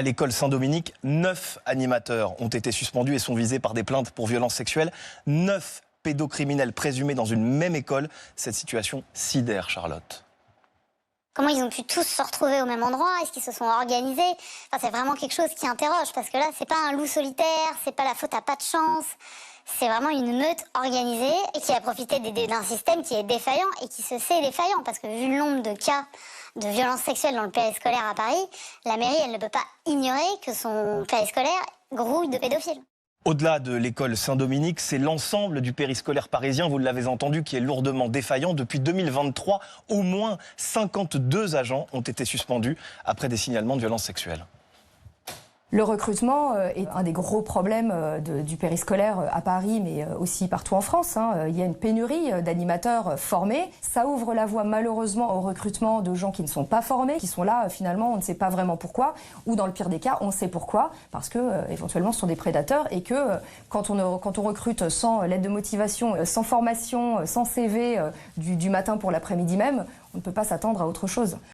À l'école Saint-Dominique, 9 animateurs ont été suspendus et sont visés par des plaintes pour violences sexuelles. 9 pédocriminels présumés dans une même école. Cette situation sidère Charlotte. Comment ils ont pu tous se retrouver au même endroit? Est-ce qu'ils se sont organisés? C'est vraiment quelque chose qui interroge, parce que là, c'est pas un loup solitaire, c'est pas la faute à pas de chance. C'est vraiment une meute organisée et qui a profité d'un système qui est défaillant et qui se sait défaillant. Parce que vu le nombre de cas de violences sexuelles dans le périscolaire à Paris, la mairie, elle ne peut pas ignorer que son périscolaire grouille de pédophiles. Au-delà de l'école Saint-Dominique, c'est l'ensemble du périscolaire parisien, vous l'avez entendu, qui est lourdement défaillant. Depuis 2023, au moins 52 agents ont été suspendus après des signalements de violences sexuelles. Le recrutement est un des gros problèmes du périscolaire à Paris, mais aussi partout en France. Il y a une pénurie d'animateurs formés. Ça ouvre la voie malheureusement au recrutement de gens qui ne sont pas formés, qui sont là finalement, on ne sait pas vraiment pourquoi, ou dans le pire des cas, on sait pourquoi, parce que éventuellement ce sont des prédateurs et que quand on recrute sans lettre de motivation, sans formation, sans CV du matin pour l'après-midi même, on ne peut pas s'attendre à autre chose.